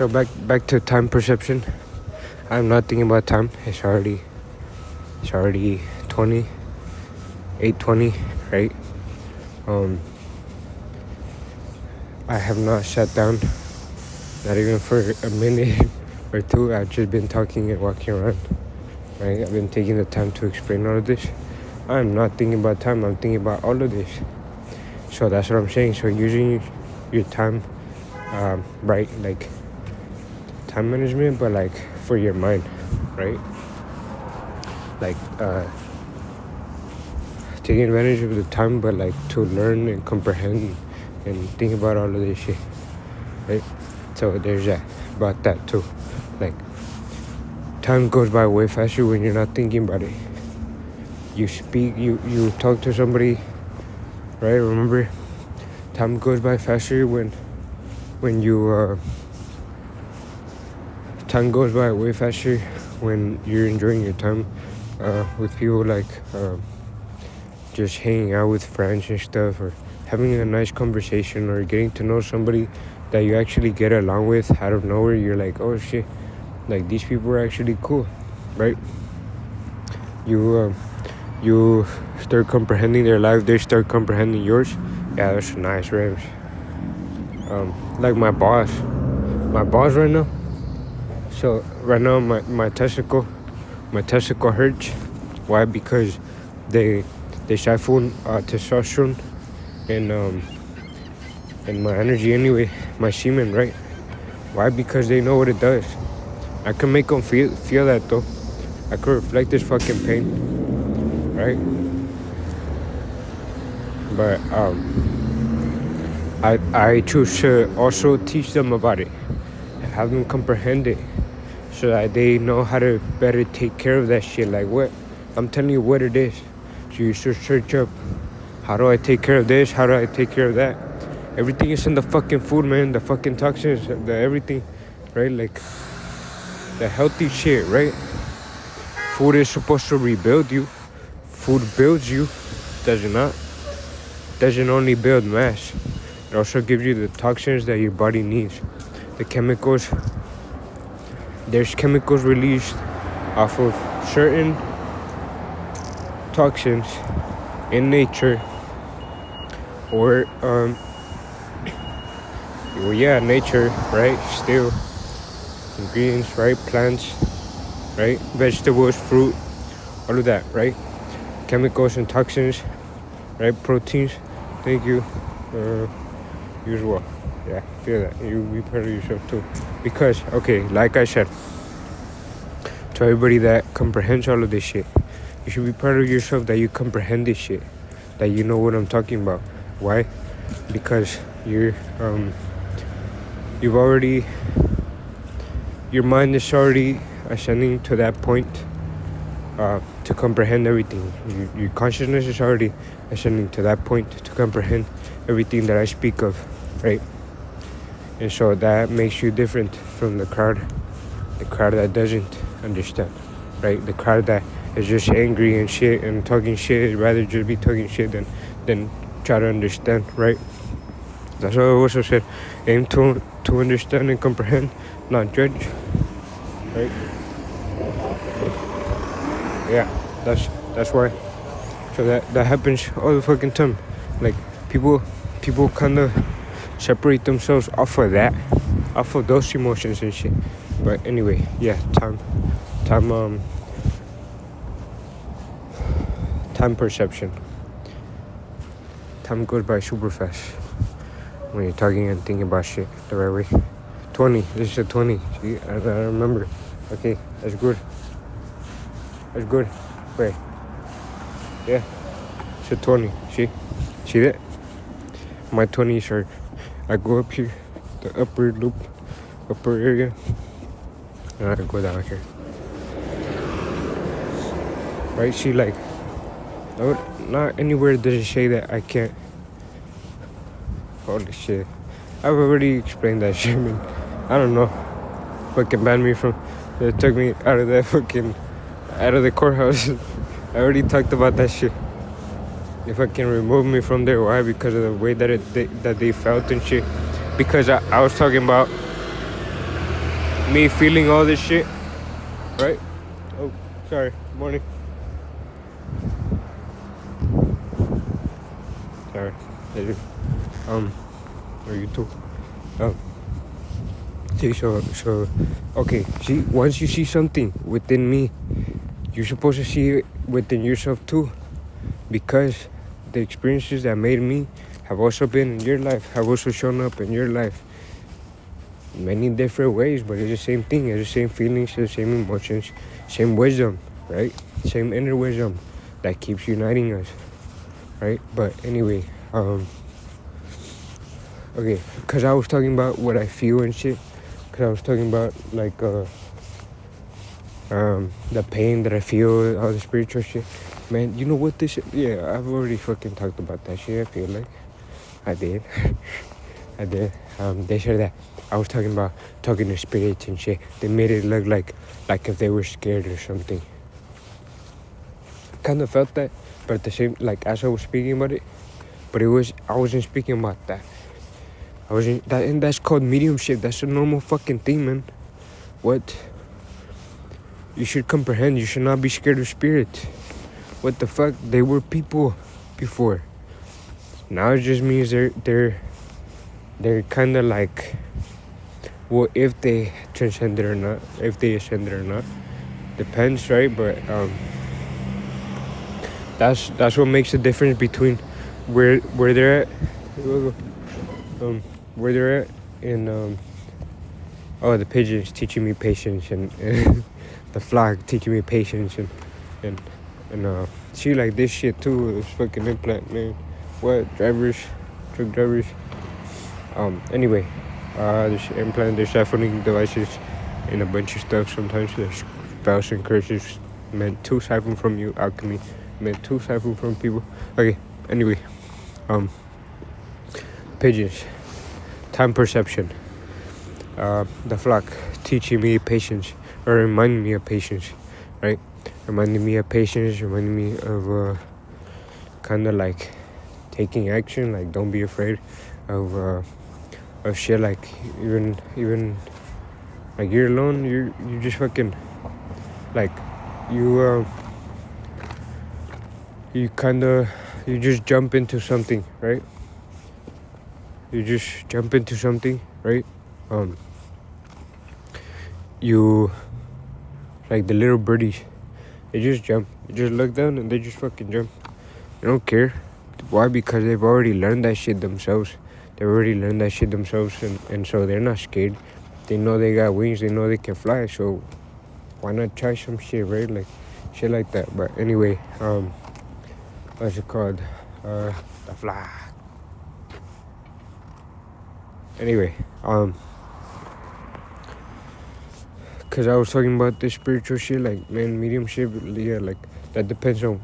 So back to time perception. I'm not thinking about time. It's already 8:20, right? I have not sat down, not even for a minute or two. I've just been talking and walking around, right? I've been taking the time to explain all of this. I'm not thinking about time. I'm thinking about all of this. So that's what I'm saying. So using your time, right? Like time management, but like for your mind, right? Like taking advantage of the time, but like to learn and comprehend and think about all of this shit, right? So there's that, about that too. Like time goes by way faster when you're not thinking about it. You speak, you talk to somebody, right? Remember, time goes by faster when you time goes by way faster when you're enjoying your time with people, like just hanging out with friends and stuff, or having a nice conversation, or getting to know somebody that you actually get along with out of nowhere. You're like, oh shit, like these people are actually cool, right? You start comprehending their life, they start comprehending yours. Yeah, that's nice, right? Like my boss right now. So right now my testicle hurts. Why? Because they siphon testosterone and my energy anyway, my semen, right? Why? Because they know what it does. I can make them feel that though. I could reflect this fucking pain, right? But I choose to also teach them about it, have them comprehend it, so that they know how to better take care of that shit. Like what? I'm telling you what it is. So you should search up, how do I take care of this? How do I take care of that? Everything is in the fucking food, man. The fucking toxins, the everything, right? Like the healthy shit, right? Food is supposed to rebuild you. Food builds you, does it not? Doesn't only build mass. It also gives you the toxins that your body needs. The chemicals. There's chemicals released off of certain toxins in nature, or nature, right? Still ingredients, right? Plants, right? Vegetables, fruit, all of that, right? Chemicals and toxins, right? Proteins. Thank you. Usual. Yeah, feel that. You be proud of yourself too. Because, okay, like I said, to everybody that comprehends all of this shit, you should be proud of yourself that you comprehend this shit, that you know what I'm talking about. Why? Because your mind is already ascending to that point to comprehend everything. Your consciousness is already ascending to that point to comprehend everything that I speak of, right? And so that makes you different from the crowd that doesn't understand, right? The crowd that is just angry and shit and talking shit, rather just be talking shit than try to understand, right? That's what I also said. Aim to understand and comprehend, not judge, right? Yeah, that's why. So that happens all the fucking time. Like people kind of separate themselves off of those emotions and shit. But anyway, yeah, time perception. Time goes by super fast when you're talking and thinking about shit the right way. 20, this is a 20. See, I remember. Okay, that's good. Wait. Yeah, it's a 20. See that? My 20s are, I go up here, the upper area, and I go down here. Right? See, like, not anywhere does it say that I can't. Holy shit. I've already explained that shit, man. I don't know. Fucking banned me from, they took me out of the courthouse. I already talked about that shit. If I can remove me from there, why? Because of the way that they felt and shit. Because I was talking about me feeling all this shit, right? Oh, sorry. Morning. Sorry. Or you too. Oh. See, so, okay. See, once you see something within me, you're supposed to see it within yourself too, because the experiences that made me have also been in your life, have also shown up in your life. Many different ways, but it's the same thing. It's the same feelings, the same emotions, same wisdom, right? Same inner wisdom that keeps uniting us, right? But anyway, okay, because I was talking about what I feel and shit. Because I was talking about like the pain that I feel, all the spiritual shit. Man, you know what this shit? Yeah, I've already fucking talked about that shit. I feel like I did. I did. They said that I was talking to spirits and shit. They made it look like if they were scared or something. Kind of felt that, but at the same, like as I was speaking about it, but I wasn't speaking about that. I wasn't that, and that's called mediumship. That's a normal fucking thing, man. What? You should comprehend. You should not be scared of spirits. What the fuck? They were people before. Now it just means they're kind of like, well, if they transcended or not, if they ascended or not, depends, right? But that's what makes the difference between where they're at, where they're at, and the pigeons teaching me patience, and the flock teaching me patience, and she like this shit too. This fucking implant, man. What truck drivers? Anyway, there's implant, there's siphoning devices, and a bunch of stuff. Sometimes there's spells and curses meant to siphon from you. Alchemy meant to siphon from people. Okay. Anyway, pigeons, time perception. The flock teaching me patience, or reminding me of patience, right? Reminding me of patience, reminding me of kind of like taking action, like don't be afraid of shit, like even like you're alone, you just fucking like you just jump into something, right? You just jump into something, right? You like the little birdies, they just jump, you just look down and they just fucking jump. They don't care. Why? Because they've already learned that shit themselves. And so they're not scared. They know they got wings, they know they can fly, so why not try some shit, right? Like shit like that. But anyway, what's it called? The fly. Anyway, cause I was talking about this spiritual shit, like man, mediumship, yeah, like that depends on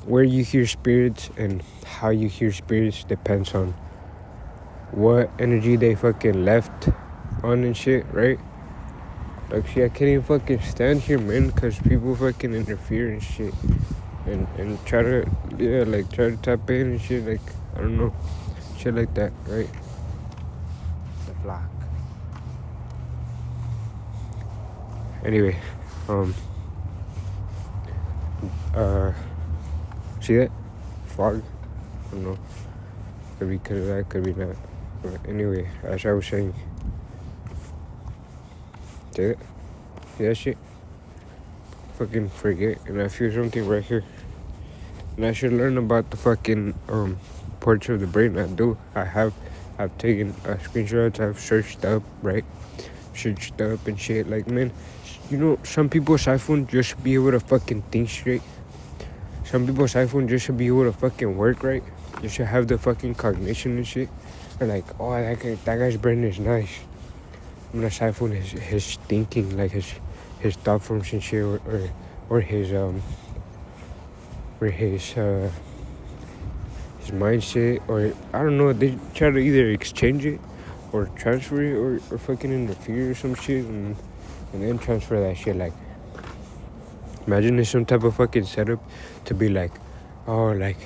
where you hear spirits, and how you hear spirits depends on what energy they fucking left on and shit, right? Like, see, I can't even fucking stand here, man, because people fucking interfere and shit. And try to tap in and shit, like, I don't know. Shit like that, right? The flock. Anyway, see that? Fog? I don't know. Could be because of that, could be not. But anyway, as I was saying, see it? See that shit? Fucking forget, and I feel something right here. And I should learn about the fucking parts of the brain. I do. I've taken screenshots. I've searched up, right? Searched up and shit. Like, man, you know, some people's iPhone just should be able to fucking think straight. Some people's iPhone just should be able to fucking work right. You should have the fucking cognition and shit. Or like, oh, that guy's brain is nice. I'm gonna siphon his thinking, like his thought forms and shit, or his mindset, or I don't know. They try to either exchange it, or transfer it, or fucking interfere or some shit, and then transfer that shit. Like, imagine there's some type of fucking setup to be like, oh, like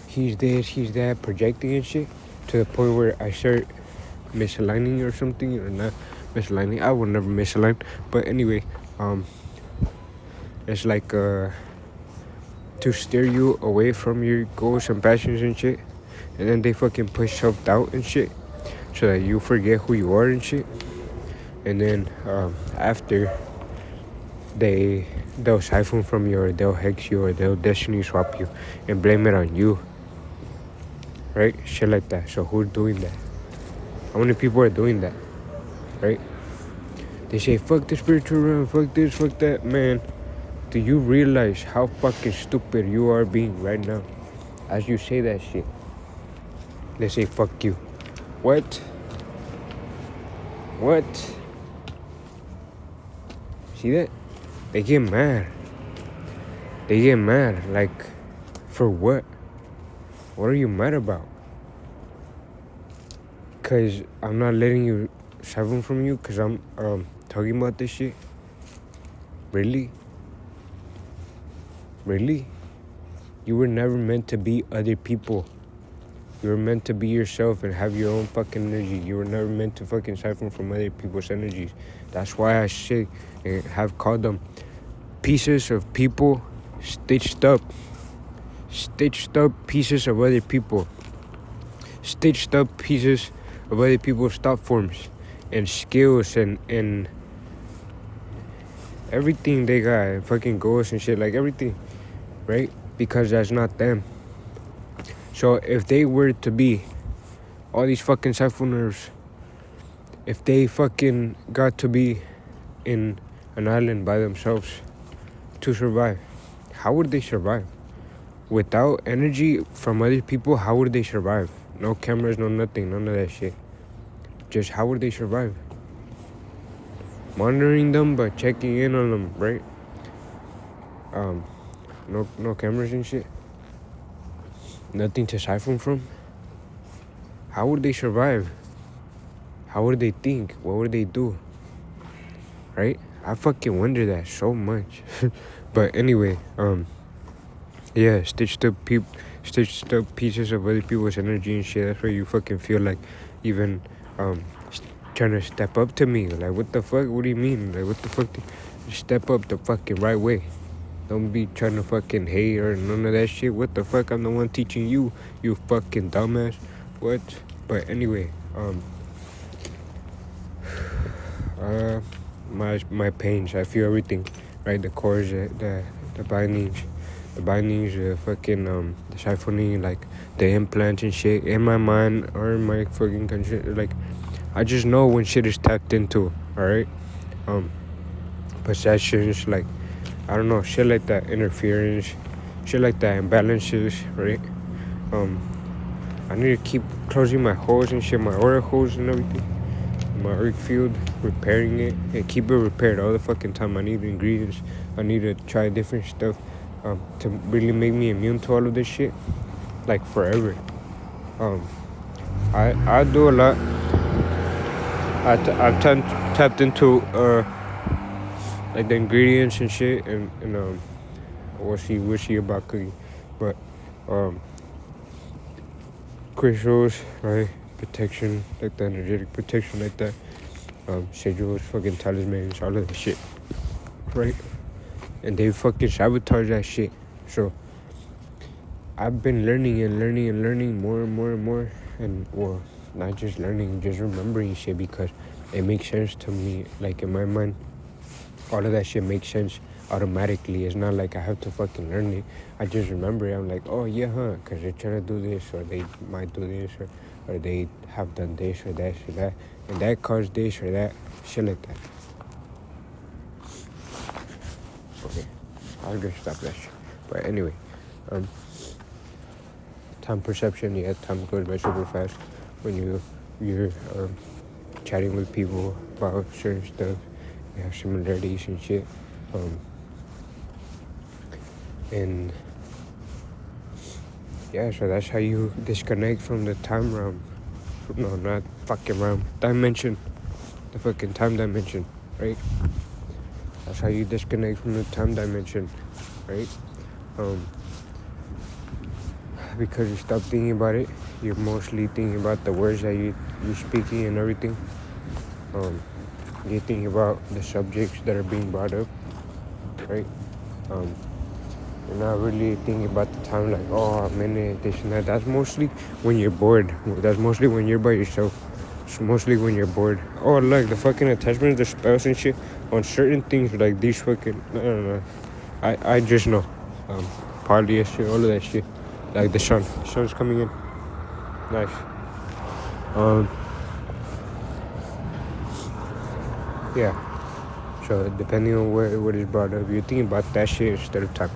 he's this, he's that, projecting and shit, to the point where I start misaligning or something, or not misaligning. I will never misalign. But anyway, it's like to steer you away from your goals and passions and shit. And then they fucking push self-doubt and shit, so that you forget who you are and shit. And then after, they'll siphon from you, or they'll hex you, or they'll destiny swap you and blame it on you, right? Shit like that. So who's doing that? How many people are doing that, right? They say fuck the spiritual realm, fuck this, fuck that. Man, do you realize how fucking stupid you are being right now as you say that shit? They say fuck you. What? See that? They get mad. Like, for what? What are you mad about? Cause I'm not letting you siphon from you, cause I'm talking about this shit. Really? You were never meant to be other people. You were meant to be yourself and have your own fucking energy. You were never meant to fucking siphon from other people's energies. That's why I say and have called them pieces of people stitched up pieces of other people. Stitched up pieces of other people's thought forms and skills and everything they got, and fucking goals and shit, like everything, right? Because that's not them. So if they were to be all these fucking siphoners, if they fucking got to be in an island by themselves to survive, how would they survive? Without energy from other people, how would they survive? No cameras, no nothing, none of that shit. Just how would they survive? Monitoring them, but checking in on them, right? No cameras and shit. Nothing to siphon from. How would they survive? How would they think? What would they do? Right? I fucking wonder that so much. But anyway, yeah, stitched up pieces of other people's energy and shit. That's why you fucking feel like even trying to step up to me. Like, what the fuck? What do you mean? Like, what the fuck? Step up the fucking right way. Don't be trying to fucking hate or none of that shit. What the fuck? I'm the one teaching you, you fucking dumbass. What? But anyway, my pains. I feel everything, right? The cords, the bindings, the fucking the siphoning, like the implants and shit in my mind or in my fucking country. Like, I just know when shit is tapped into. All right, possessions, like, I don't know, shit like that, interference, shit like that, imbalances, right? I need to keep closing my holes and shit, my aura holes and everything, my auric field, repairing it, and keep it repaired all the fucking time. I need ingredients. I need to try different stuff to really make me immune to all of this shit, like forever. I do a lot. I've tapped into like the ingredients and shit, and wishy about cooking, but crystals, right? Protection, like the energetic protection, like that. Sigils, fucking talismans, all of that shit, right? And they fucking sabotage that shit. So I've been learning more and more, and well, not just learning, just remembering shit, because it makes sense to me. Like, in my mind, all of that shit makes sense automatically. It's not like I have to fucking learn it. I just remember it. I'm like, oh yeah, because they're trying to do this, or they might do this, or they have done this or that, and that caused this or that, shit like that. Okay, I was gonna stop that shit. But anyway, time perception, yeah, time goes by super fast when you're chatting with people about certain stuff. You have similarities and shit. And yeah, so that's how you disconnect from the time realm. No, not fucking realm. Dimension. The fucking time dimension, right? That's how you disconnect from the time dimension, right? Because you stop thinking about it. You're mostly thinking about the words that you're speaking and everything. you think about the subjects that are being brought up, right? Um, you're not really thinking about the time, like, oh, a minute, this and that. That's mostly when you're bored. That's mostly when you're by yourself. It's mostly when you're bored. Oh, look, the fucking attachments, the spells and shit on certain things, like these fucking, I don't know. I just know. Poly and shit, all of that shit. Like the sun's coming in. Nice. Yeah. So depending on what is brought up, you're thinking about that shit instead of time.